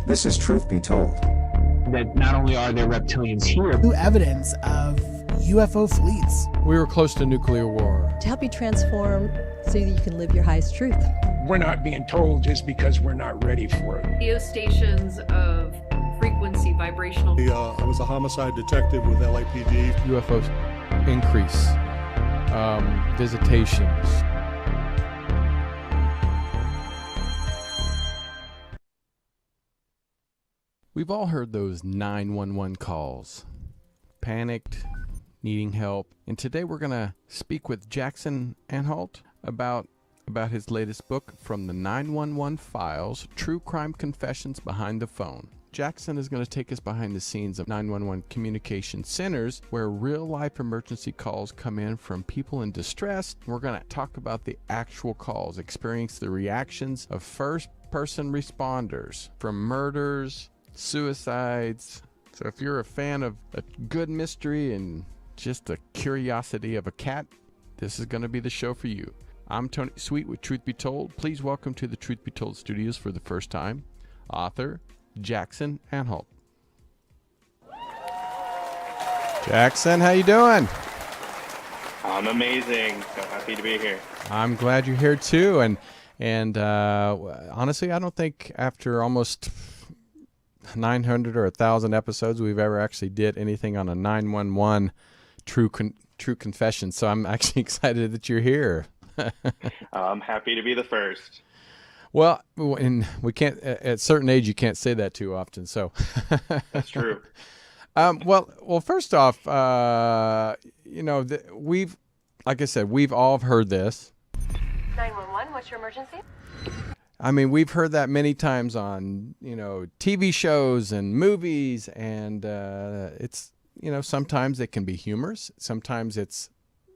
This is Truth Be Told. That not only are there reptilians here, new evidence of UFO fleets. We were close to nuclear war. To help you transform so that you can live your highest truth. We're not being told just because we're not ready for it. Radio stations of frequency, vibrational. I was a homicide detective with LAPD. UFOs increase. Visitations. We've all heard those 911 calls. Panicked, needing help. And today we're going to speak with Jackson Anhalt about his latest book, From the 911 Files, True Crime Confessions Behind the Phone. Jackson is going to take us behind the scenes of 911 communication centers where real-life emergency calls come in from people in distress. We're going to talk about the actual calls, experience the reactions of first-person responders from murders, suicides. So if you're a fan of a good mystery and just a curiosity of a cat, this is going to be the show for you. I'm Tony Sweet with Truth Be Told. Please welcome to the Truth Be Told studios for the first time, author Jackson Anhalt. Jackson, how you doing? I'm amazing. So happy to be here. I'm glad you're here too. And honestly, I don't think after almost 900 or 1,000 episodes we've ever actually did anything on a 911 true confession. So I'm actually excited that you're here. I'm happy to be the first. Well, and we can't, at a certain age, you can't say that too often. So That's true. Well, first off, we've, like I said, we've all heard this. 911, what's your emergency? I mean, we've heard that many times on, TV shows and movies, and it's, sometimes it can be humorous. Sometimes it's,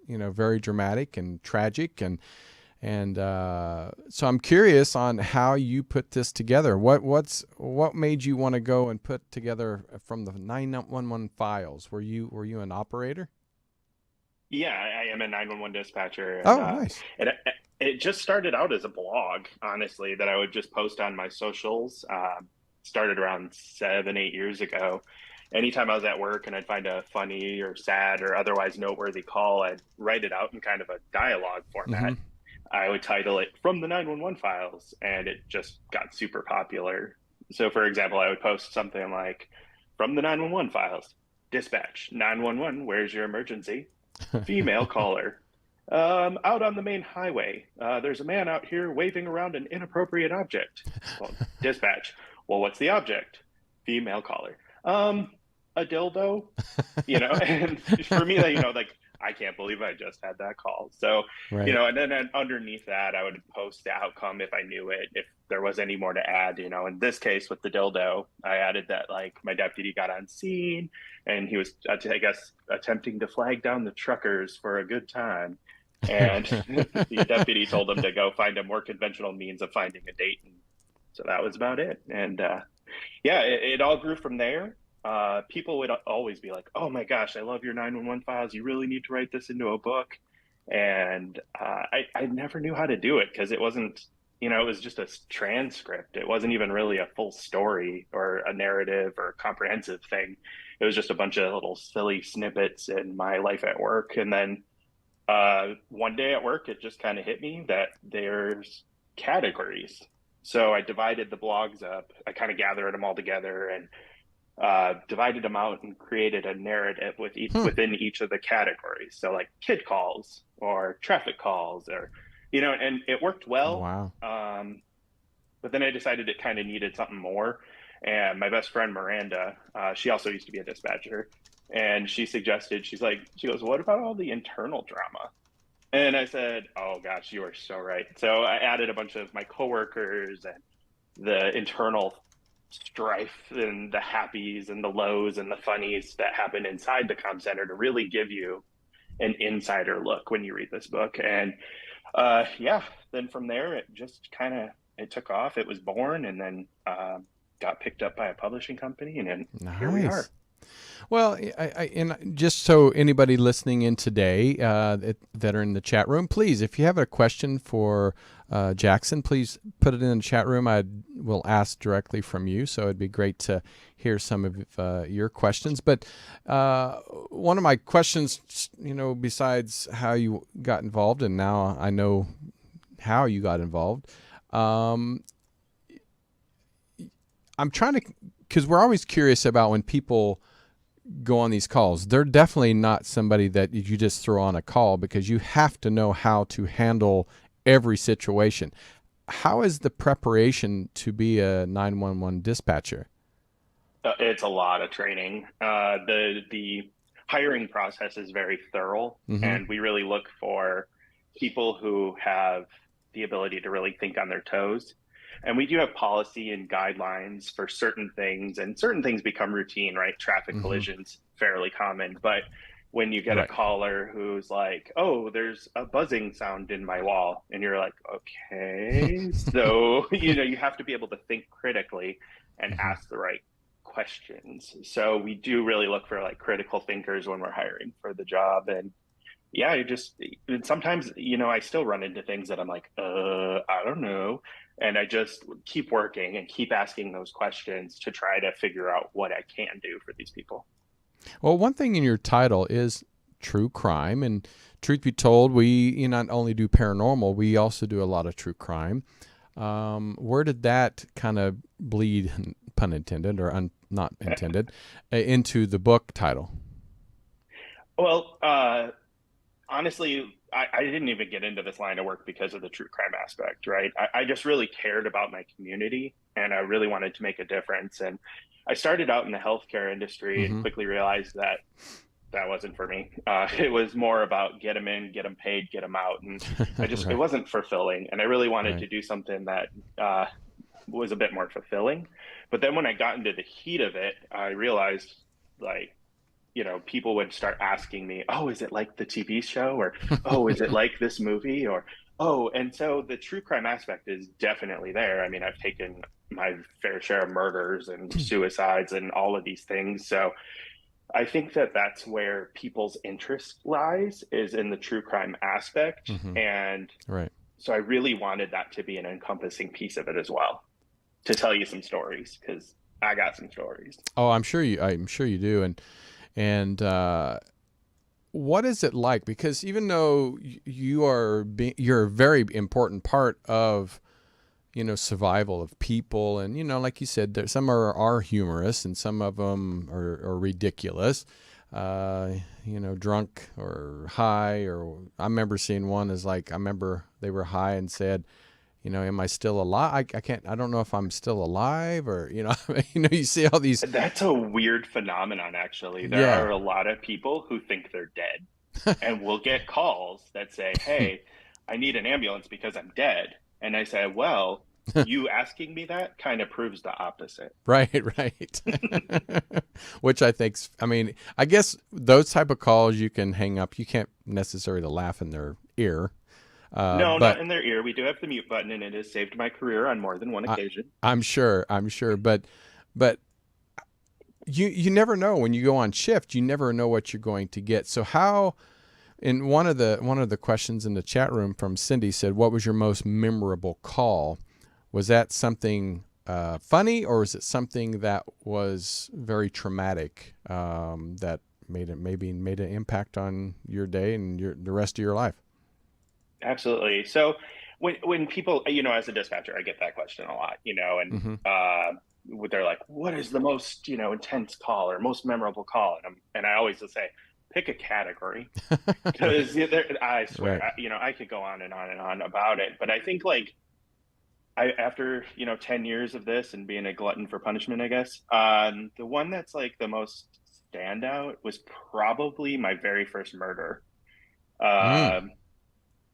very dramatic and tragic. And so I'm curious on how you put this together. What made you want to go and put together From the 911 Files? Were you an operator? Yeah, I am a 911 dispatcher. Oh, nice. It just started out as a blog, honestly, that I would just post on my socials. Started around 7-8 years ago. Anytime I was at work and I'd find a funny or sad or otherwise noteworthy call, I'd write it out in kind of a dialogue format. Mm-hmm. I would title it From the 911 Files, and it just got super popular. So, for example, I would post something like, From the 911 Files, dispatch, 911, where's your emergency? Female caller. Out on the main highway. There's a man out here waving around an inappropriate object. Well, dispatch. Well, what's the object? Female caller. A dildo, and for me, I can't believe I just had that call. So, right. And then underneath that, I would post the outcome if I knew it, if there was any more to add, in this case with the dildo, I added that my deputy got on scene and he was, I guess, attempting to flag down the truckers for a good time. And the deputy told him to go find a more conventional means of finding a date. And so that was about it. And it all grew from there. People would always be like, oh my gosh, I love your 911 files. You really need to write this into a book. And I never knew how to do it because it wasn't, it was just a transcript. It wasn't even really a full story or a narrative or a comprehensive thing. It was just a bunch of little silly snippets in my life at work. And then one day at work, it just kind of hit me that there's categories. So I divided the blogs up. I kind of gathered them all together and divided them out and created a narrative within each of the categories. So like kid calls or traffic calls or, and it worked well. Wow. But then I decided it kind of needed something more. And my best friend, Miranda, she also used to be a dispatcher. And she suggested, she goes, what about all the internal drama? And I said, oh gosh, you are so right. So I added a bunch of my coworkers and the internal strife and the happies and the lows and the funnies that happen inside the comm center to really give you an insider look when you read this book. And then from there, it just it took off. It was born and then got picked up by a publishing company. And then nice. Here we are. Well, and just so anybody listening in today that are in the chat room, please, if you have a question for Jackson, please put it in the chat room. I will ask directly from you, so it'd be great to hear some of your questions. But one of my questions, besides how you got involved, and now I know how you got involved, I'm trying to, because we're always curious about when people go on these calls. They're definitely not somebody that you just throw on a call, because you have to know how to handle every situation. How is the preparation to be a 911 dispatcher? It's a lot of training. The hiring process is very thorough, and we really look for people who have the ability to really think on their toes. And we do have policy and guidelines for certain things, and certain things become routine, right? Traffic collisions, fairly common. But when you get a caller who's like, oh, there's a buzzing sound in my wall, and you're like, okay. So, you have to be able to think critically and ask the right questions. So we do really look for like critical thinkers when we're hiring for the job. And yeah, sometimes, I still run into things that I'm like, I don't know. And I just keep working and keep asking those questions to try to figure out what I can do for these people. Well, one thing in your title is true crime. And truth be told, we not only do paranormal, we also do a lot of true crime. Where did that kind of bleed, pun intended or not intended, into the book title? Well, honestly, I didn't even get into this line of work because of the true crime aspect, right? I just really cared about my community, and I really wanted to make a difference. And I started out in the healthcare industry and quickly realized that wasn't for me. It was more about get them in, get them paid, get them out. And I just, it wasn't fulfilling. And I really wanted to do something that was a bit more fulfilling. But then when I got into the heat of it, I realized, like, people would start asking me, oh, is it like the TV show? Or, oh, is it like this movie? Or, oh, and so the true crime aspect is definitely there. I mean, I've taken my fair share of murders and suicides and all of these things. So I think that that's where people's interest lies, is in the true crime aspect. And so I really wanted that to be an encompassing piece of it as well, to tell you some stories, because I got some stories. Oh, I'm sure you do. And what is it like? Because even though you're a very important part of, survival of people, and like you said, there some are humorous and some of them are ridiculous. Drunk or high, or I remember seeing one is like, I remember they were high and said, am I still alive? I don't know if I'm still alive, or, you see all these. That's a weird phenomenon, actually. There are a lot of people who think they're dead, and we'll get calls that say, hey, I need an ambulance because I'm dead. And I say, well, you asking me that kind of proves the opposite. Right. Which I guess those type of calls you can hang up. You can't necessarily laugh in their ear. No, not in their ear. We do have the mute button, and it has saved my career on more than one occasion. I'm sure. But you never know when you go on shift. You never know what you're going to get. So how? In one of the questions in the chat room from Cindy said, "What was your most memorable call?" Was that something funny, or is it something that was very traumatic that made an impact on your day and the rest of your life? Absolutely. So when people, as a dispatcher, I get that question a lot, and they're like, what is the most, intense call or most memorable call? And I always just say, pick a category, because I swear, I could go on and on and on about it. But I think after 10 years of this and being a glutton for punishment, I guess, the one that's like the most standout was probably my very first murder.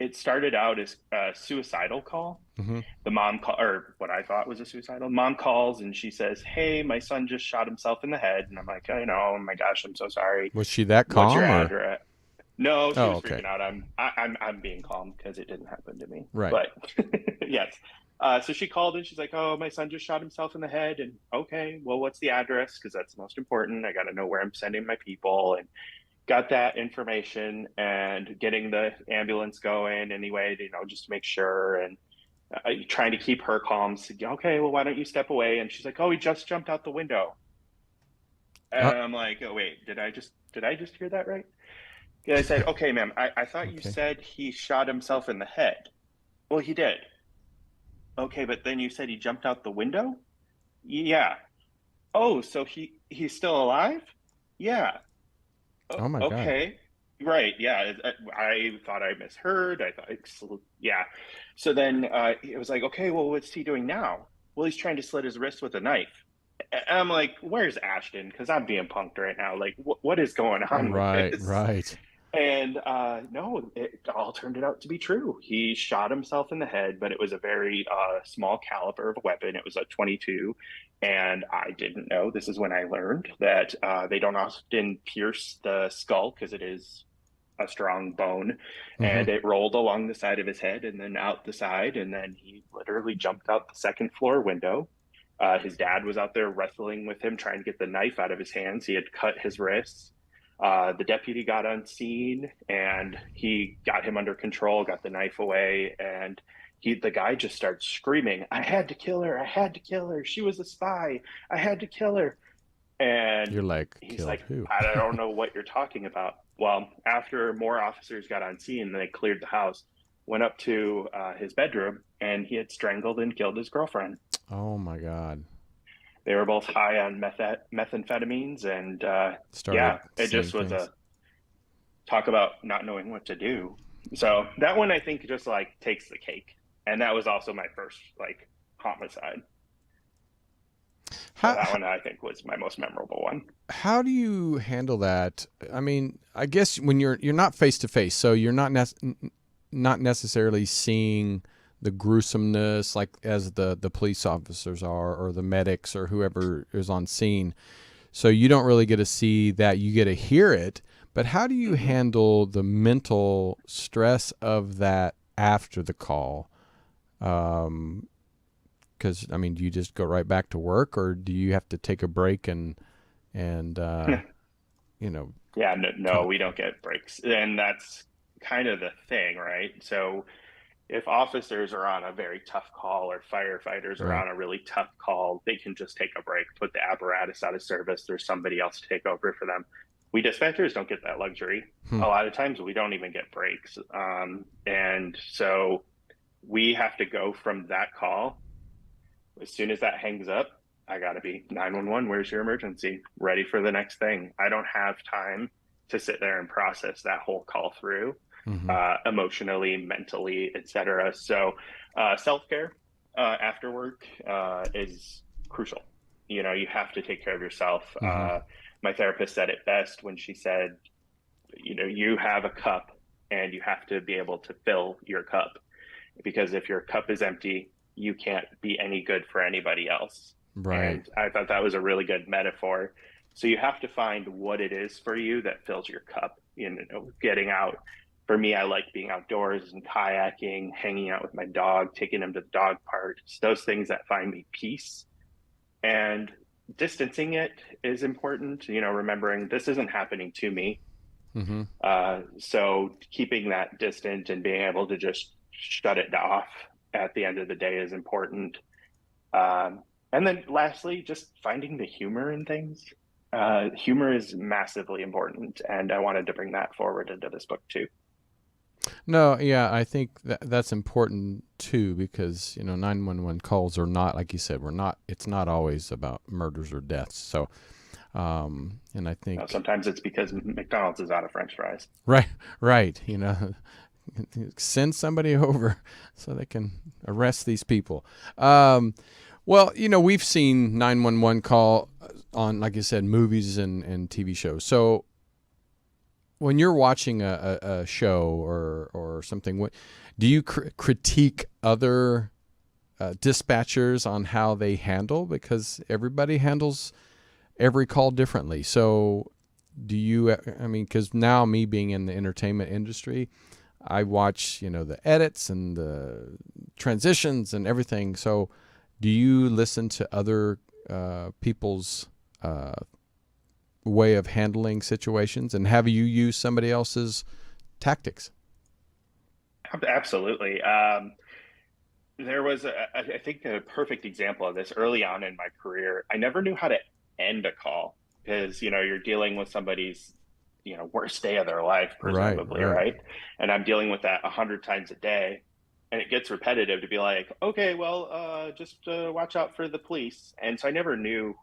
It started out as a suicidal call. The mom or what I thought was a suicidal. Mom calls and she says, "Hey, my son just shot himself in the head." And I'm like, "I know. Oh my gosh, I'm so sorry." Was she that calm? What's your address? No, she was freaking out. I'm being calm because it didn't happen to me. Right. But yes. So she called and she's like, "Oh, my son just shot himself in the head." And okay, well, what's the address? Because that's the most important. I got to know where I'm sending my people. And got that information and getting the ambulance going anyway, just to make sure. And trying to keep her calm. So, okay, well, why don't you step away? And she's like, "Oh, he just jumped out the window." And I'm like, "Oh, wait, did I just hear that right?" And I said, "Okay, ma'am, I thought you said he shot himself in the head." "Well, he did." "Okay, but then you said he jumped out the window?" "Yeah." "Oh, so he's still alive?" "Yeah." Oh my God. Okay. Right. Yeah. I thought I misheard. I thought, yeah. So then it was like, "Okay, well, what's he doing now?" "Well, he's trying to slit his wrist with a knife." And I'm like, "Where's Ashton? Because I'm being punked right now. Like, what is going on with this?" Right. And no, it all turned out to be true. He shot himself in the head, but it was a very small caliber of a weapon. It was a 22. And I didn't know. This is when I learned that they don't often pierce the skull because it is a strong bone. And it rolled along the side of his head and then out the side. And then he literally jumped out the second floor window. His dad was out there wrestling with him, trying to get the knife out of his hands. He had cut his wrists. The deputy got on scene and he got him under control, got the knife away, and the guy just starts screaming, "I had to kill her. I had to kill her. She was a spy. I had to kill her." And You're like, he's like, who? "I don't know what you're talking about." Well, after more officers got on scene, they cleared the house, went up to his bedroom, and he had strangled and killed his girlfriend. Oh my God. They were both high on methamphetamines, and it just was a talk about not knowing what to do. So that one, I think, just like takes the cake. And that was also my first like homicide. So that one, I think, was my most memorable one. How do you handle that? I mean, I guess when you're not face to face, so you're not necessarily seeing the gruesomeness like as the police officers are, or the medics, or whoever is on scene. So you don't really get to see that. You get to hear it. But how do you handle the mental stress of that after the call? Because I mean, do you just go right back to work, or do you have to take a break and Yeah, no, we don't get breaks, and that's kind of the thing, right? So if officers are on a very tough call, or firefighters are on a really tough call, they can just take a break, put the apparatus out of service. There's somebody else to take over for them. We dispatchers don't get that luxury. A lot of times we don't even get breaks. And so we have to go from that call. As soon as that hangs up, I got to be 911. Where's your emergency? Ready for the next thing. I don't have time to sit there and process that whole call through. Emotionally, mentally, etc. So self-care after work is crucial. You have to take care of yourself. My therapist said it best when she said, you have a cup and you have to be able to fill your cup, because if your cup is empty, you can't be any good for anybody else. Right. And I thought that was a really good metaphor. So you have to find what it is for you that fills your cup. Getting out. For me, I like being outdoors and kayaking, hanging out with my dog, taking him to the dog park. It's those things that find me peace. And distancing it is important, remembering this isn't happening to me. So keeping that distant and being able to just shut it off at the end of the day is important. And then lastly, just finding the humor in things. Humor is massively important, and I wanted to bring that forward into this book too. No, yeah, I think that's important too, because 911 calls are not, like you said, it's not always about murders or deaths. So, and I think sometimes it's because McDonald's is out of French fries. Right. Send somebody over so they can arrest these people. Well, we've seen 911 call on, like you said, movies and TV shows. So when you're watching a show or something, do you critique other dispatchers on how they handle? Because everybody handles every call differently. So do you, because now me being in the entertainment industry, I watch, the edits and the transitions and everything. So do you listen to other people's way of handling situations, and have you used somebody else's tactics? Absolutely. There was, I think, a perfect example of this early on in my career. I never knew how to end a call because, you're dealing with somebody's, worst day of their life, presumably, right? And I'm dealing with that 100 times a day. And it gets repetitive to be like, okay, well, just watch out for the police. And so I never knew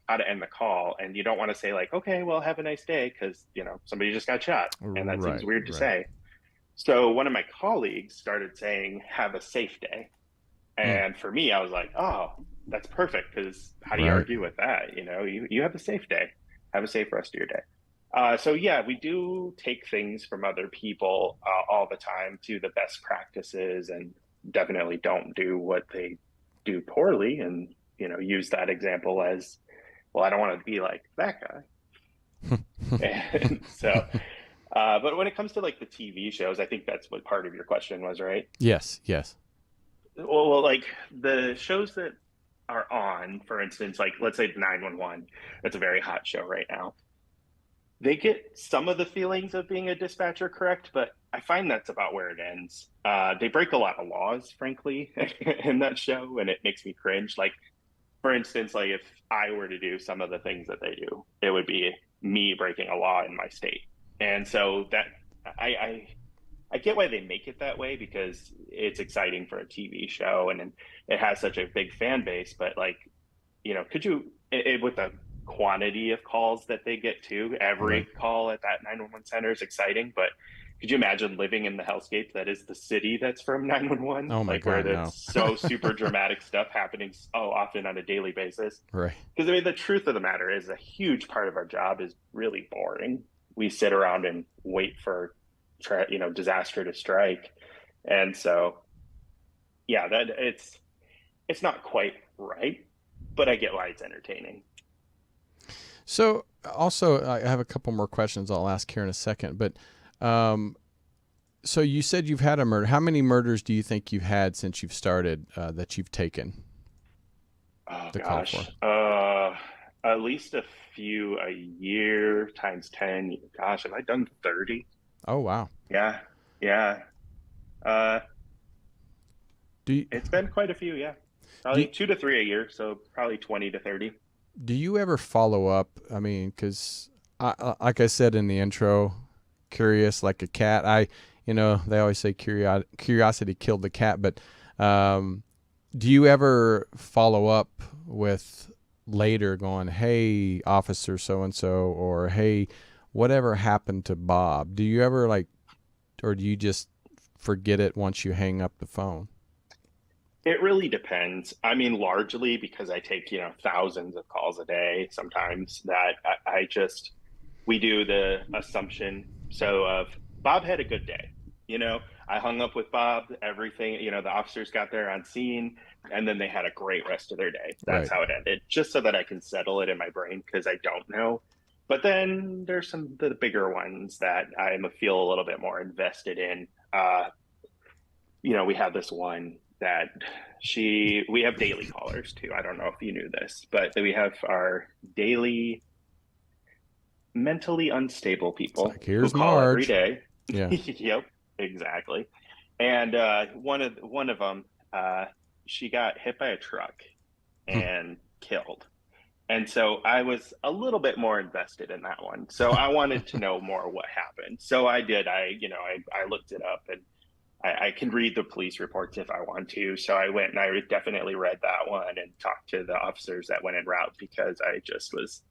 how to end the call. And you don't want to say like, okay, well, have a nice day, because, somebody just got shot. And that seems weird to say. So one of my colleagues started saying, have a safe day. And for me, I was like, oh, that's perfect, because how do you argue with that? You have a safe day. Have a safe rest of your day. So yeah, we do take things from other people all the time to the best practices, and definitely don't do what they do poorly, and use that example as, well, I don't want to be like that guy. And so, but when it comes to like the TV shows, I think that's what part of your question was, right? Yes. Well, like the shows that are on, for instance, like let's say 911, that's a very hot show right now. They get some of the feelings of being a dispatcher correct, but I find that's about where it ends. They break a lot of laws, frankly, in that show, and it makes me cringe. Like, for instance, like if I were to do some of the things that they do, it would be me breaking a law in my state. And so that I get why they make it that way, because it's exciting for a TV show and it has such a big fan base. But like, could you, with the quantity of calls that they get to, every call at that 911 center is exciting. But could you imagine living in the hellscape that is the city that's from 911? Oh my God, where there's so super dramatic stuff happening so often on a daily basis. Right. Because I mean, the truth of the matter is a huge part of our job is really boring. We sit around and wait for disaster to strike. And so, yeah, that it's not quite right, but I get why it's entertaining. So also, I have a couple more questions I'll ask here in a second, but so you said you've had a murder. How many murders do you think you've had since you've started that you've taken? Oh gosh, at least a few a year times 10. Gosh, have I done 30? Oh wow. Yeah. It's been quite a few. Yeah, probably 2 to 3 a year, so probably 20 to 30. Do you ever follow up? I mean, because like I said in the intro, curious like a cat. They always say curiosity killed the cat, but do you ever follow up with later going, hey, officer so-and-so, or hey, whatever happened to Bob? Do you ever or do you just forget it once you hang up the phone? It really depends. I mean, largely because I take, thousands of calls a day sometimes, that we do the assumption. So of Bob had a good day. I hung up with Bob, everything, the officers got there on scene, and then they had a great rest of their day. That's how it ended, just so that I can settle it in my brain, because I don't know. But then there's the bigger ones that I feel a little bit more invested in. We have this one that we have daily callers too. I don't know if you knew this, but we have our daily mentally unstable people who call Marge every day. Yeah. Yep, exactly. And one of them, she got hit by a truck and killed. And so I was a little bit more invested in that one. So I wanted to know more what happened. So I did. I looked it up, and I can read the police reports if I want to. So I went and I definitely read that one and talked to the officers that went en route, because I just was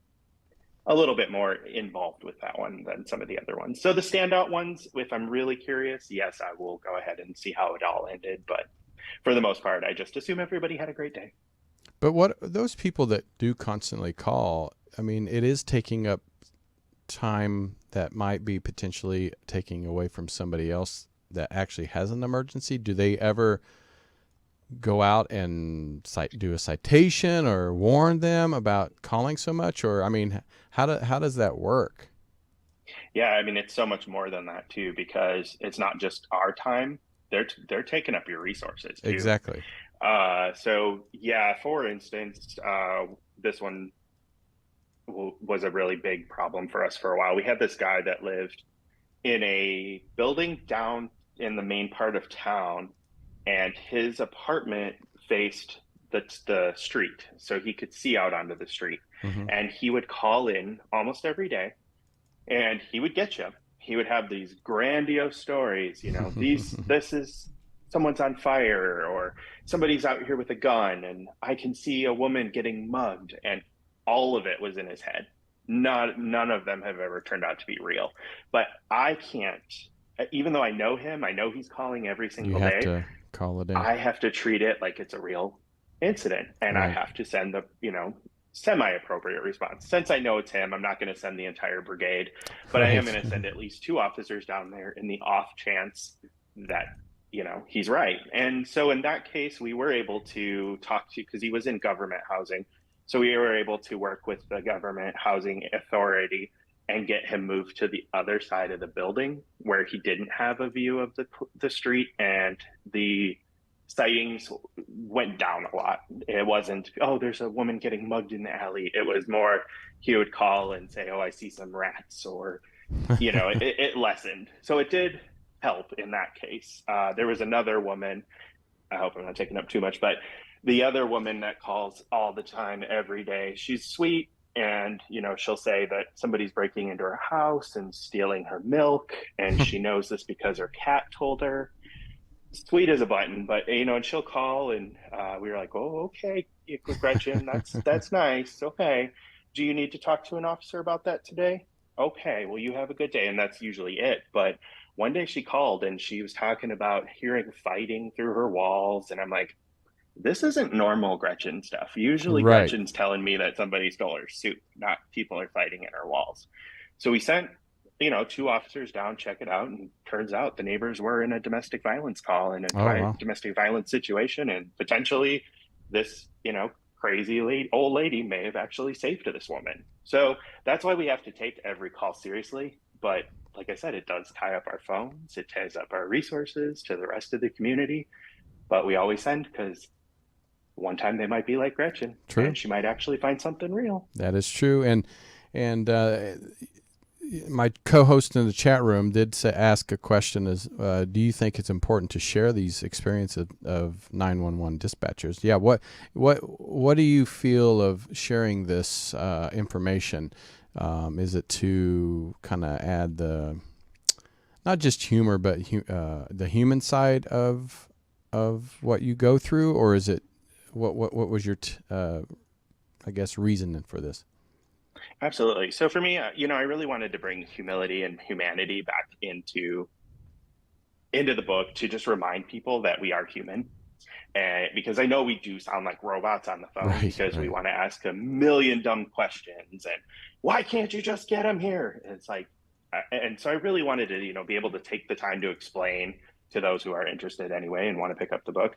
a little bit more involved with that one than some of the other ones. So the standout ones, if I'm really curious, yes, I will go ahead and see how it all ended. But for the most part, I just assume everybody had a great day. But what those people that do constantly call, I mean, it is taking up time that might be potentially taking away from somebody else that actually has an emergency. Do they ever go out and do a citation or warn them about calling so much? Or, I mean, how does that work? Yeah, I mean, it's so much more than that too, because it's not just our time. they're taking up your resources too. Exactly. So yeah, for instance, this one was a really big problem for us for a while. We had this guy that lived in a building down in the main part of town, and his apartment faced the street, so he could see out onto the street. Mm-hmm. And he would call in almost every day, and he would get you. He would have these grandiose stories, this is someone's on fire, or somebody's out here with a gun, and I can see a woman getting mugged, and all of it was in his head. None of them have ever turned out to be real. But I can't, even though I know him, I know he's calling every single day. You have to call it in. I have to treat it like it's a real incident, and Right. I have to send the, semi-appropriate response. Since I know it's him, I'm not going to send the entire brigade, but I am going to send at least 2 officers down there in the off chance that, he's right. And so in that case, we were able to talk to, because he was in government housing, so we were able to work with the government housing authority and get him moved to the other side of the building where he didn't have a view of the street, and the sightings went down a lot. It wasn't, oh, there's a woman getting mugged in the alley. It was more, he would call and say, oh, I see some rats, or, it lessened. So it did help in that case. There was another woman, I hope I'm not taking up too much, but the other woman that calls all the time, every day, she's sweet. And, she'll say that somebody's breaking into her house and stealing her milk. And she knows this because her cat told her. Sweet as a button, but, and she'll call, and we were like, oh, okay, Gretchen, that's nice. Okay. Do you need to talk to an officer about that today? Okay, well, you have a good day. And that's usually it. But one day she called and she was talking about hearing fighting through her walls. And I'm like, this isn't normal Gretchen stuff. Usually Right. Gretchen's telling me that somebody stole her suit, not people are fighting in her walls. So we sent, 2 officers down, check it out. And turns out the neighbors were in a domestic violence call in a wow. domestic violence situation. And potentially this, crazy old lady may have actually saved this woman. So that's why we have to take every call seriously. But like I said, it does tie up our phones. It ties up our resources to the rest of the community. But we always send, because one time they might be like Gretchen. True. And she might actually find something real. That is true. And my co-host in the chat room did ask a question: do you think it's important to share these experiences of 911 dispatchers? Yeah. What do you feel of sharing this information? Is it to kind of add the not just humor, but the human side of what you go through, or is it what was your I guess reason for this? Absolutely. So for me, I really wanted to bring humility and humanity back into the book, to just remind people that we are human. And because I know we do sound like robots on the phone, Right, because right. we want to ask a million dumb questions, and why can't you just get them here? And it's like, and so I really wanted to, be able to take the time to explain to those who are interested anyway and want to pick up the book,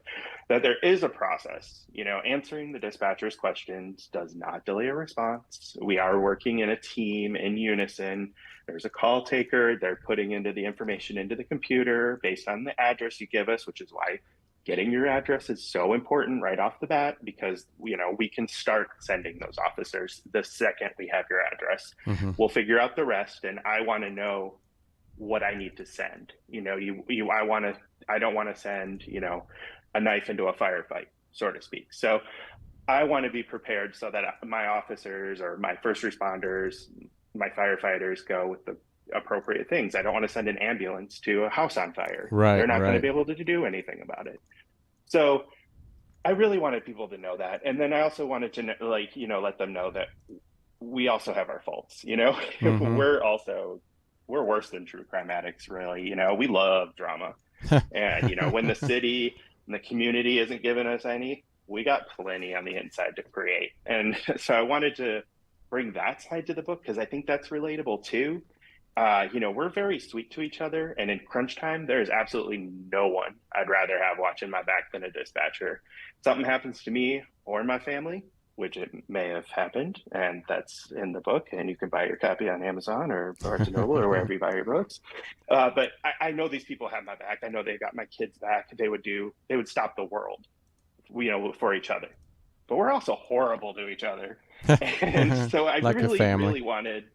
that there is a process. Answering the dispatcher's questions does not delay a response. We are working in a team in unison. There's a call taker. They're putting into the information into the computer based on the address you give us, which is why getting your address is so important right off the bat, because, we can start sending those officers the second we have your address. Mm-hmm. We'll figure out the rest. And I want to know what I need to send. I don't want to send, a knife into a firefight, so to speak. So I want to be prepared so that my officers or my first responders, my firefighters go with the appropriate things. I don't want to send an ambulance to a house on fire. Right. They're not going to right. be able to do anything about it. So I really wanted people to know that. And then I also wanted to let them know that we also have our faults, Mm-hmm. We're worse than true crime addicts, really. We love drama. And, when the city and the community isn't giving us any, we got plenty on the inside to create. And so I wanted to bring that side to the book, because I think that's relatable too. We're very sweet to each other. And in crunch time, there is absolutely no one I'd rather have watching my back than a dispatcher. Something happens to me or my family, which it may have happened, and that's in the book, and you can buy your copy on Amazon or Barnes and Noble or wherever you buy your books. But I know these people have my back. I know they got my kids' back. They would stop the world, for each other. But we're also horrible to each other. And so I Like a really, family. really wanted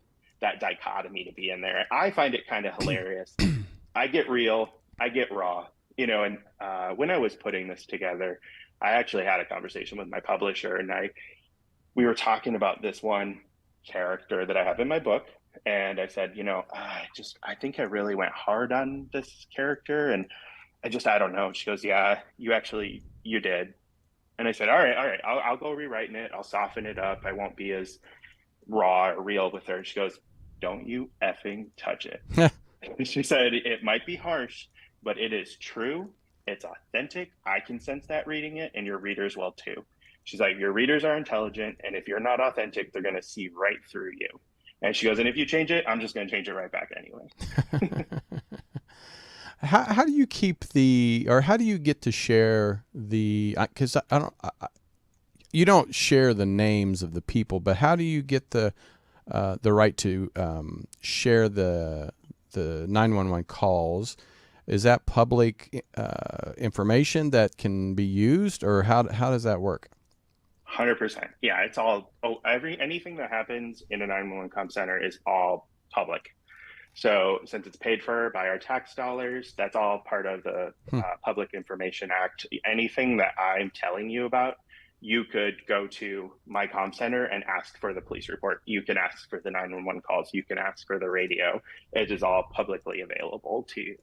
that dichotomy to be in there. I find it kind of hilarious. I get real, I get raw, and when I was putting this together, I actually had a conversation with my publisher, and we were talking about this one character that I have in my book. And I said, I think I really went hard on this character. And I don't know. She goes, yeah, you did. And I said, all right, I'll go rewriting it. I'll soften it up. I won't be as raw or real with her. She goes, don't you effing touch it. She said, it might be harsh, but it is true. It's authentic. I can sense that reading it, and your readers will too. She's like, your readers are intelligent, and if you're not authentic, they're going to see right through you. And she goes, and if you change it, I'm just going to change it right back anyway. How do you how do you get to share because you don't share the names of the people, but how do you get the right to share the 911 calls? Is that public information that can be used, or how does that work? 100%. Yeah, it's all anything that happens in a 911 comm center is all public. So since it's paid for by our tax dollars, that's all part of the Public Information Act. Anything that I'm telling you about, you could go to my comm center and ask for the police report. You can ask for the 911 calls. You can ask for the radio. It is all publicly available to you.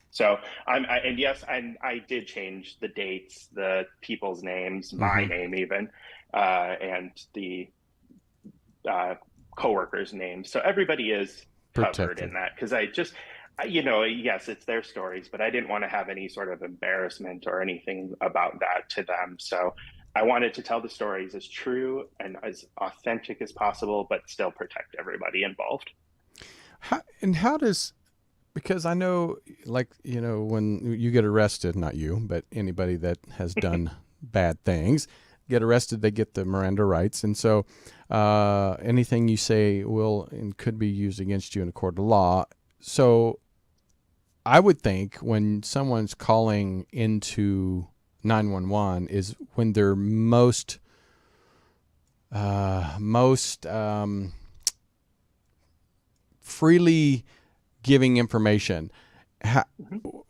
So I did change the dates, the people's names, my name even, and the coworkers' names. So everybody is covered in that, because yes, it's their stories, but I didn't want to have any sort of embarrassment or anything about that to them. So I wanted to tell the stories as true and as authentic as possible, but still protect everybody involved. Because I know, when you get arrested, not you, but anybody that has done bad things, get arrested, they get the Miranda rights. And so anything you say will and could be used against you in a court of law. So I would think when someone's calling into 911 is when they're most freely giving information.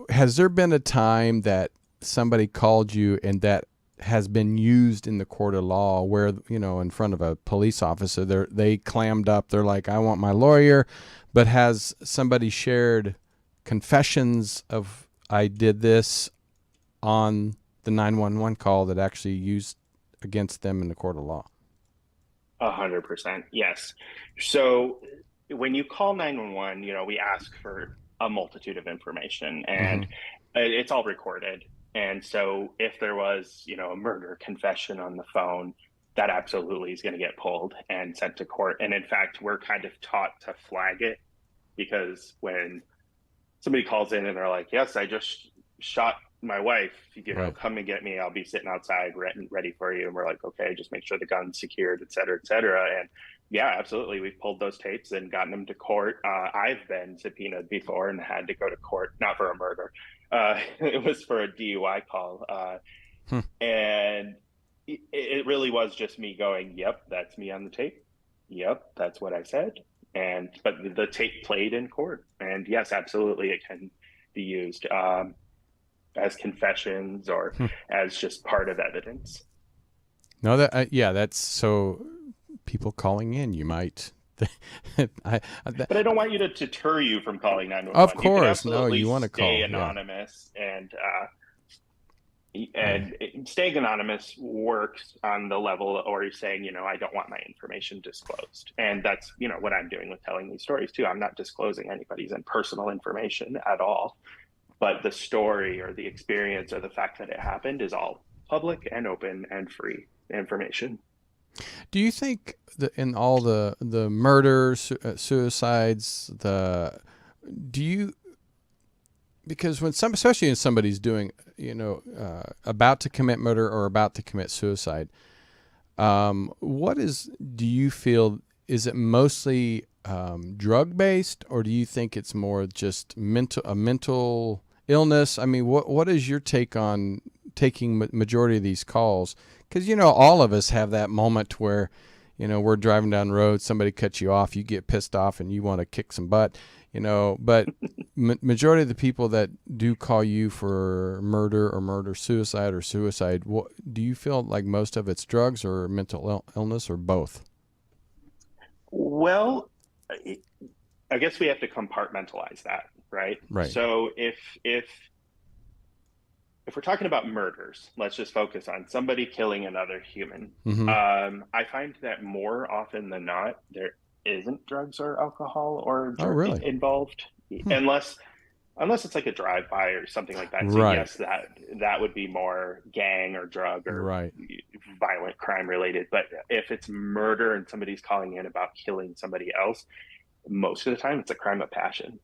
Has there been a time that somebody called you and that has been used in the court of law where, in front of a police officer, they clammed up, they're like, I want my lawyer, but has somebody shared confessions of, I did this on the 911 call that actually used against them in the court of law? 100%. Yes. So when you call 911, we ask for a multitude of information, and it's all recorded. And so if there was, a murder confession on the phone, that absolutely is going to get pulled and sent to court. And in fact, we're kind of taught to flag it, because when somebody calls in and they're like, yes, I just shot my wife, right, come and get me. I'll be sitting outside ready for you. And we're like, okay, just make sure the gun's secured, et cetera, et cetera. And yeah, absolutely. We've pulled those tapes and gotten them to court. I've been subpoenaed before and had to go to court, not for a murder. It was for a DUI call. And it really was just me going, yep, that's me on the tape. Yep, that's what I said. But the tape played in court. And yes, absolutely, it can be used as confessions or as just part of evidence. No, that's so. People calling in, you might. But I don't want you to deter you from calling 911. Of course, no, you want to call. Stay anonymous, and staying anonymous works on the level, or you're saying, I don't want my information disclosed, and that's what I'm doing with telling these stories too. I'm not disclosing anybody's personal information at all, but the story or the experience or the fact that it happened is all public and open and free information. Do you think in all the murders, suicides, because when especially when somebody's doing, about to commit murder or about to commit suicide, Do you feel, is it mostly drug based, or do you think it's more just a mental illness? I mean, what is your take on taking majority of these calls? Because, all of us have that moment where, we're driving down the road, somebody cuts you off, you get pissed off and you want to kick some butt, but majority of the people that do call you for murder, suicide, do you feel like most of it's drugs or mental illness or both? Well, I guess we have to compartmentalize that, right? Right. So if we're talking about murders, let's just focus on somebody killing another human. Mm-hmm. I find that more often than not, there isn't drugs or alcohol or really? involved, unless it's like a drive-by or something like that. So Right. yes, that would be more gang or drug or Right. violent crime related. But if it's murder and somebody's calling in about killing somebody else, most of the time it's a crime of passion.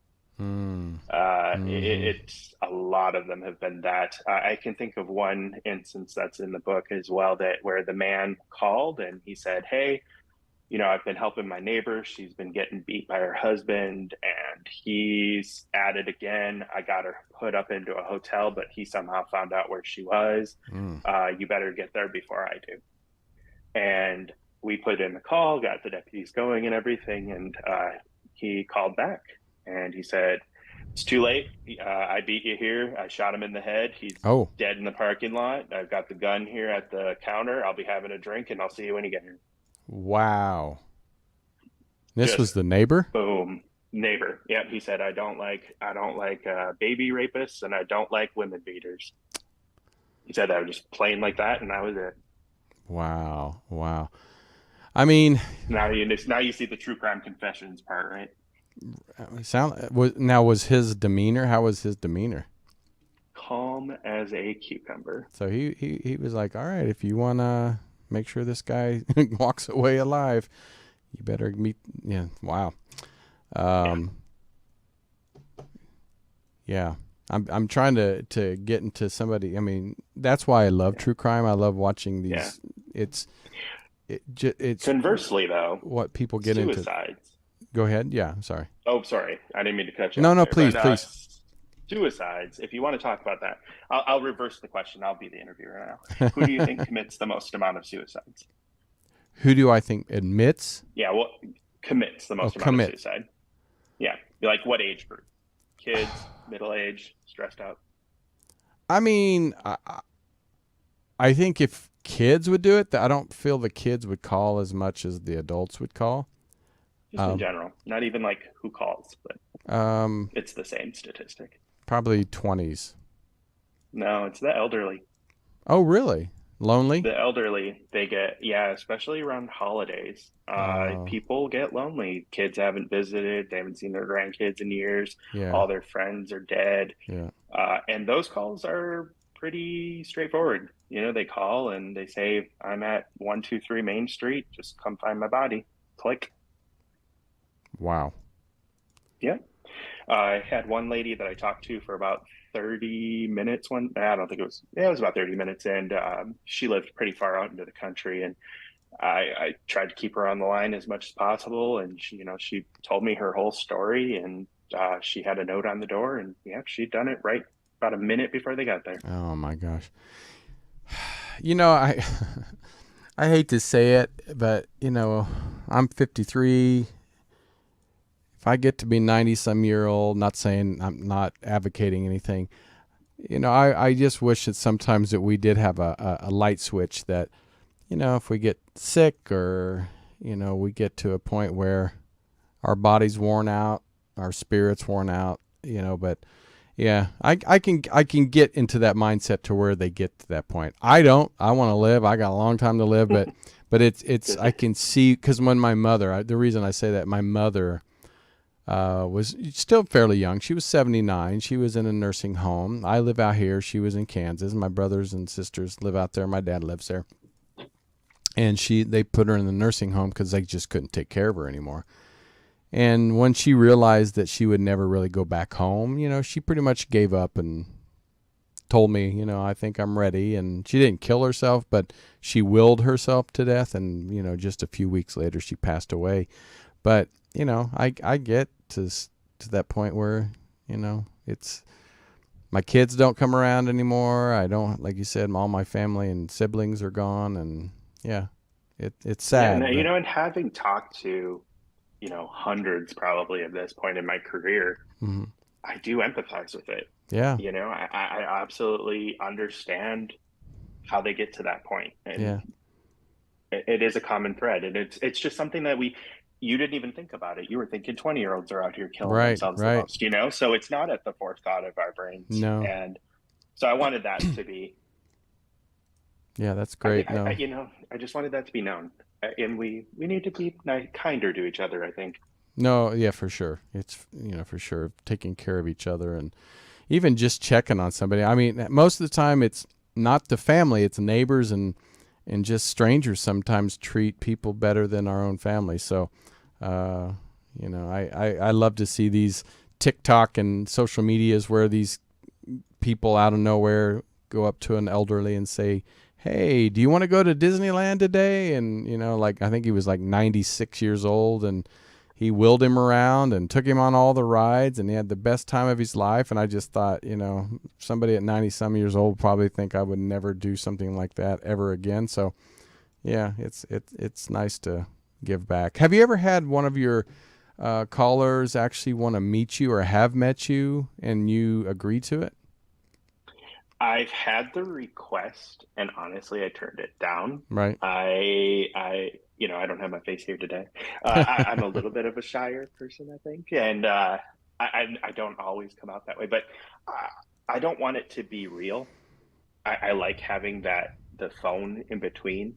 It's a lot of them have been that. I can think of one instance that's in the book as well, where the man called and he said, "Hey, I've been helping my neighbor. She's been getting beat by her husband, and he's at it again. I got her put up into a hotel, but he somehow found out where she was. You better get there before I do." And we put in the call, got the deputies going and everything, and he called back. And he said, "It's too late. I beat you here. I shot him in the head. He's dead in the parking lot. I've got the gun here at the counter. I'll be having a drink, and I'll see you when you get here." Wow. This was the neighbor? Boom. Neighbor. Yep. He said, I don't like baby rapists, and I don't like women beaters. He said that was just plain like that, and that was it. Wow. I mean, now you see the true crime confessions part, right? Was his demeanor? How was his demeanor? Calm as a cucumber. So he was like, "All right, if you want to make sure this guy walks away alive, you better meet." Yeah. Wow. Yeah. I'm trying to get into somebody. I mean, that's why I love true crime. I love watching these. Yeah. It's conversely though, what people get suicides. into. Go ahead. Yeah, I'm sorry. Oh, sorry. I didn't mean to cut you off. No, there, please. Suicides, if you want to talk about that, I'll reverse the question. I'll be the interviewer now. Who do you think commits the most amount of suicides? Who do I think admits? Yeah, well, commits the most amount of suicide. Yeah. Like what age group? Kids, middle age, stressed out? I mean, I think if kids would do it, I don't feel the kids would call as much as the adults would call. Just in general, not even like who calls, but it's the same statistic. Probably 20s. No, it's the elderly. Oh, really? Lonely? The elderly, they get, especially around holidays. People get lonely. Kids haven't visited. They haven't seen their grandkids in years. Yeah. All their friends are dead. Yeah. And those calls are pretty straightforward. They call and they say, "I'm at 123 Main Street. Just come find my body." Click. Wow. Yeah. I had one lady that I talked to for about 30 minutes. I don't think it was about 30 minutes. And she lived pretty far out into the country. And I tried to keep her on the line as much as possible. And she told me her whole story, and she had a note on the door, and she'd done it right about a minute before they got there. Oh my gosh. I hate to say it, but I'm 53. If I get to be 90-some-year-old, not saying I'm not advocating anything, I just wish that sometimes that we did have a light switch that, if we get sick or, we get to a point where our body's worn out, our spirit's worn out, but yeah, I can get into that mindset to where they get to that point. I don't. I want to live. I got a long time to live, but it's I can see, because when my mother, the reason I say that, my mother was still fairly young. She was 79. She was in a nursing home. I live out here. She was in Kansas. My brothers and sisters live out there. My dad lives there. And they put her in the nursing home because they just couldn't take care of her anymore. And when she realized that she would never really go back home, she pretty much gave up and told me, you know, I think I'm ready. And she didn't kill herself, but she willed herself to death. And, you know, just a few weeks later, she passed away. But, you know, I get to that point where, you know, it's, my kids don't come around anymore. I don't, like you said, all my family and siblings are gone. And yeah, it's sad. Yeah, you know, and having talked to, you know, hundreds probably at this point in my career, mm-hmm. I do empathize with it. Yeah. You know, I absolutely understand how they get to that point. And yeah. it is a common thread. And it's just something that you didn't even think about it. You were thinking 20-year-olds are out here killing themselves the most, you know? So it's not at the forethought of our brains. No. And so I wanted that to be. Yeah, that's great. You know, I just wanted that to be known. And we need to be kinder to each other, I think. No, yeah, for sure. It's, you know, for sure, taking care of each other and even just checking on somebody. I mean, most of the time it's not the family, it's neighbors and just strangers sometimes treat people better than our own family. So, you know, I love to see these TikTok and social medias where these people out of nowhere go up to an elderly and say, hey, do you want to go to Disneyland today? And, you know, like, I think he was like 96 years old and he wheeled him around and took him on all the rides and he had the best time of his life. And I just thought, you know, somebody at 90 some years old probably think I would never do something like that ever again. So yeah, it's nice to give back. Have you ever had one of your callers actually want to meet you or have met you and you agree to it? I've had the request, and honestly, I turned it down. Right. I you know, I don't have my face here today. I'm a little bit of a shyer person, I think, and I don't always come out that way. But I don't want it to be real. I like having the phone in between.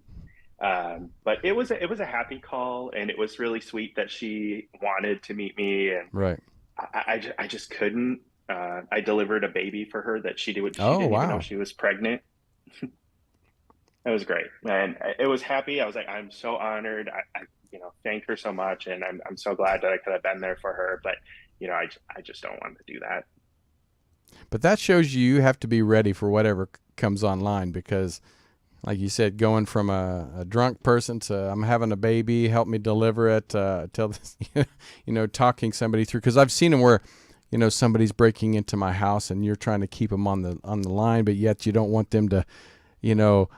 But it was a happy call, and it was really sweet that she wanted to meet me, and right. I just couldn't. I delivered a baby for her that she didn't wow. even know she was pregnant. It was great, and it was happy. I was like, I'm so honored. I you know, thank her so much, and I'm so glad that I could have been there for her. But you know, I just don't want to do that. But that shows you have to be ready for whatever comes online, because like you said, going from a drunk person to I'm having a baby, help me deliver it, tell this, you know, talking somebody through. Because I've seen them where, you know, somebody's breaking into my house and you're trying to keep them on the line, but yet you don't want them to, you know,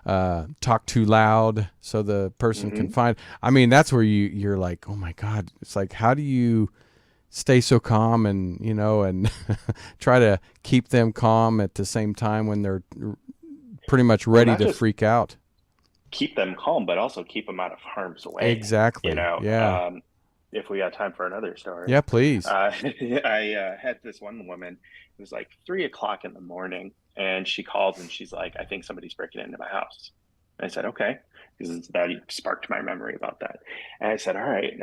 talk too loud so the person can find. I mean, that's where you're like, oh my God, it's like, how do you stay so calm and, you know, and try to keep them calm at the same time when they're pretty much ready to freak out? Keep them calm, but also keep them out of harm's way. Exactly. You know, yeah. If we got time for another story. Yeah, please. I had this one woman, it was like 3:00 in the morning, and she called and she's like, I think somebody's breaking into my house. And I said, okay, because that sparked my memory about that. And I said, all right,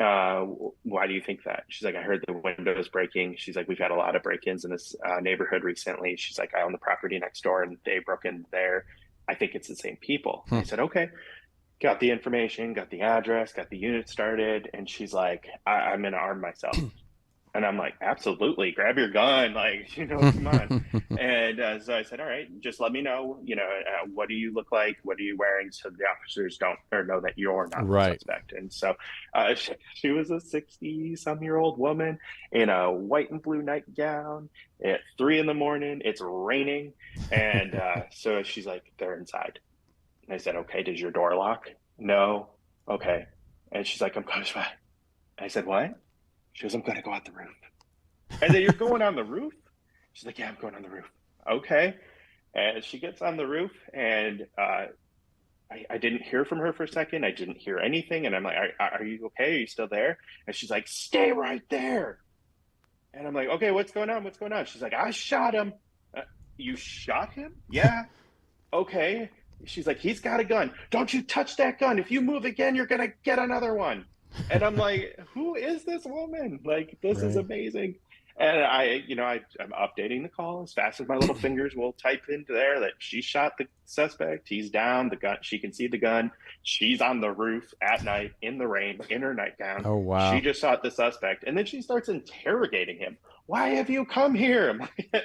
why do you think that? She's like, I heard the windows breaking. She's like, we've had a lot of break-ins in this neighborhood recently. She's like, I own the property next door and they broke in there. I think it's the same people. I said, okay. Got the information, got the address, got the unit started. And she's like, I'm going to arm myself. And I'm like, absolutely, grab your gun. Like, you know, come on. And so I said, all right, just let me know, you know, what do you look like? What are you wearing? So the officers don't or know that you're not the suspect. And so she was a 60-some-year-old woman in a white and blue nightgown at 3 a.m. It's raining. And so she's like, they're inside. And I said, okay, does your door lock? No. Okay. And she's like, I'm going to. I said, what? She goes, I'm going to go out the roof. I said, you're going on the roof? She's like, yeah, I'm going on the roof. Okay. And she gets on the roof, and I didn't hear from her for a second. I didn't hear anything. And I'm like, are you okay? Are you still there? And she's like, stay right there. And I'm like, okay, what's going on? What's going on? She's like, I shot him. You shot him? Yeah. Okay. She's like, he's got a gun. Don't you touch that gun. If you move again, you're going to get another one. And I'm like, who is this woman? Like, this is amazing. And I'm updating the call as fast as my little fingers will type into there that she shot the suspect. He's down. The gun. She can see the gun. She's on the roof at night in the rain in her nightgown. Oh, wow. She just shot the suspect. And then she starts interrogating him. Why have you come here? And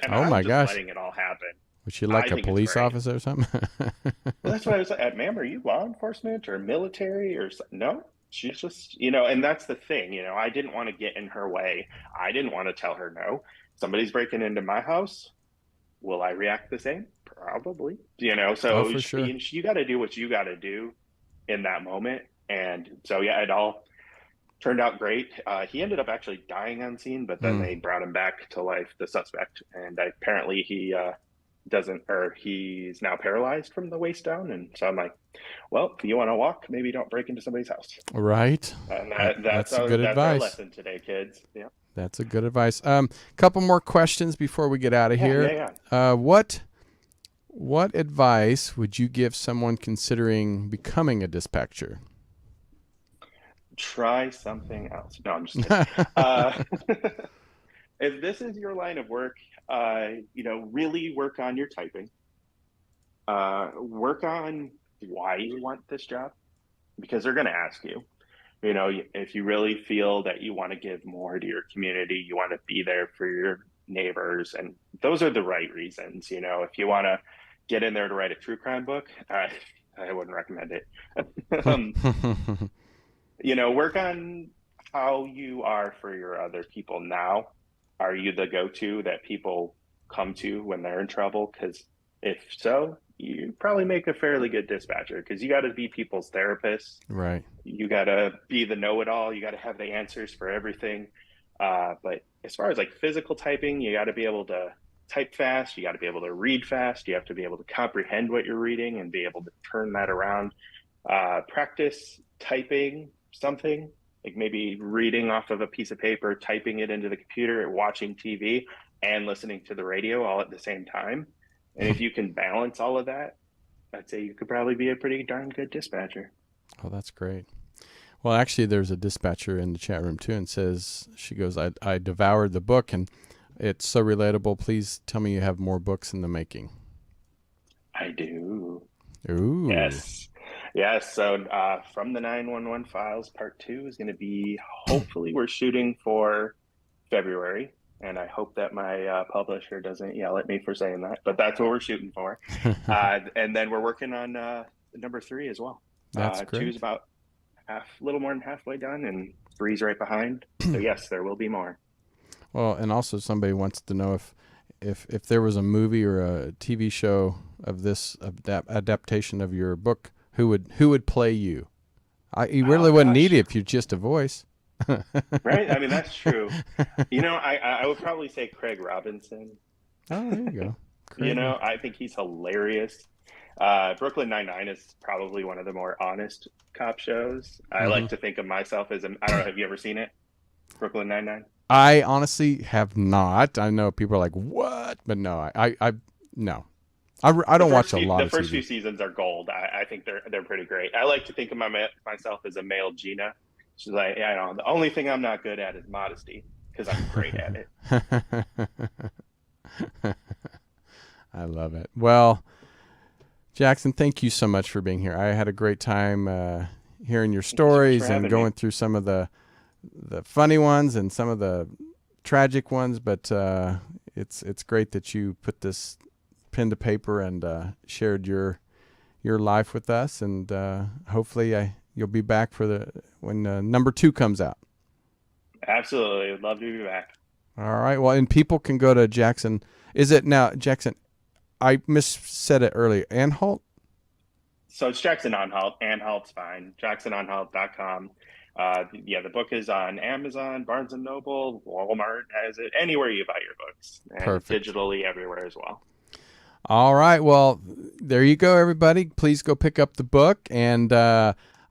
oh, my gosh. Letting it all happen. Was she like I a think it's police great. officer or something? Well, that's why I was like, ma'am, are you law enforcement or military or something? No, she's just, you know, and that's the thing, you know, I didn't want to get in her way. I didn't want to tell her no. Somebody's breaking into my house. Will I react the same? Probably. You know, Oh, so for sure. you got to do what you got to do in that moment. And so, yeah, it all turned out great. He ended up actually dying on scene, but then they brought him back to life, the suspect. And apparently he doesn't, or he's now paralyzed from the waist down. And so I'm like, well, if you want to walk, maybe don't break into somebody's house. Right. And That's good that's our advice. lesson today, kids. Yeah. That's a good advice. Couple more questions before we get out of here. Yeah. What advice would you give someone considering becoming a dispatcher? Try something else. No, I'm just kidding. If this is your line of work, you know, really work on your typing. Work on why you want this job, because they're going to ask you. You know, if you really feel that you want to give more to your community, you want to be there for your neighbors, and those are the right reasons. You know, if you want to get in there to write a true crime book, I wouldn't recommend it. You know, work on how you are for your other people now. Are you the go-to that people come to when they're in trouble? Because if so, you probably make a fairly good dispatcher, because you got to be people's therapist. Right. You got to be the know-it-all. You got to have the answers for everything. But as far as like physical typing, you got to be able to type fast. You got to be able to read fast. You have to be able to comprehend what you're reading and be able to turn that around. Practice typing something, like maybe reading off of a piece of paper, typing it into the computer, watching TV, and listening to the radio all at the same time. And if you can balance all of that, I'd say you could probably be a pretty darn good dispatcher. Oh, that's great. Well, actually, there's a dispatcher in the chat room, too, and says, she goes, I devoured the book, and it's so relatable. Please tell me you have more books in the making. I do. Ooh. Yes. Yes. So from the 911 Files, Part 2 is going to be, hopefully, we're shooting for February. And I hope that my publisher doesn't yell at me for saying that, but that's what we're shooting for. And then we're working on number 3 as well. That's great. 2's about a little more than halfway done, and 3's right behind. So yes, there will be more. Well, and also somebody wants to know if there was a movie or a TV show of this adaptation of your book, who would play you? You really wouldn't need it if you're just a voice. Right? I mean, that's true. You know, I would probably say Craig Robinson. Oh, there you go. You know, I think he's hilarious. Brooklyn Nine-Nine is probably one of the more honest cop shows. I like to think of myself as I don't know, have you ever seen it? Brooklyn Nine-Nine? I honestly have not. I know people are like, what? But no, no. I don't watch a lot of TV. The first few seasons are gold. I think they're pretty great. I like to think of myself as a male Gina. She's like, yeah, I know. The only thing I'm not good at is modesty, because I'm great at it. I love it. Well, Jackson, thank you so much for being here. I had a great time hearing your stories and going through some of the funny ones and some of the tragic ones. But it's great that you put this pen to paper and shared your life with us. And hopefully you'll be back for when number 2 comes out. Absolutely. I'd love to be back. All right. Well, and people can go to Jackson. Is it now, Jackson? I missaid it earlier. Anhalt? So it's Jackson Anhalt. Anhalt's fine. JacksonAnhalt.com. Yeah, the book is on Amazon, Barnes & Noble, Walmart has it, anywhere you buy your books. And Perfect. Digitally everywhere as well. All right. Well, there you go, everybody. Please go pick up the book. And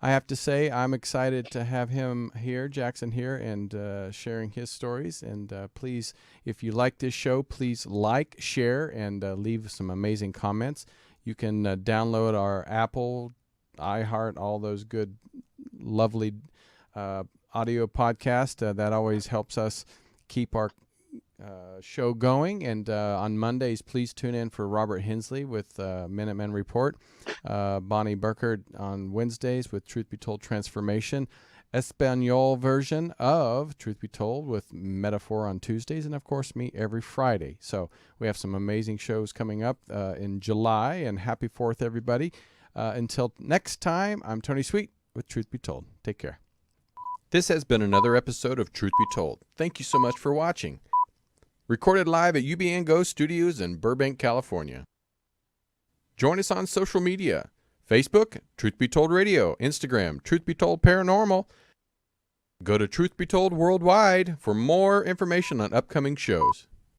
I have to say, I'm excited to have him here, Jackson here, and sharing his stories. And please, if you like this show, please like, share, and leave some amazing comments. You can download our Apple, iHeart, all those good, lovely audio podcast. That always helps us keep our show going. And on Mondays, please tune in for Robert Hensley with MINUTEMAN Report. Bonnie Burkert on Wednesdays with Truth Be Told Transformation. Espanol version of Truth Be Told with Metaphor on Tuesdays, and of course me every Friday. So we have some amazing shows coming up in July, and happy 4th, everybody. Until next time, I'm Tony Sweet with Truth Be Told. Take care. This has been another episode of Truth Be Told. Thank you so much for watching. Recorded live at UBN Go Studios in Burbank, California. Join us on social media. Facebook, Truth Be Told Radio. Instagram, Truth Be Told Paranormal. Go to Truth Be Told Worldwide for more information on upcoming shows.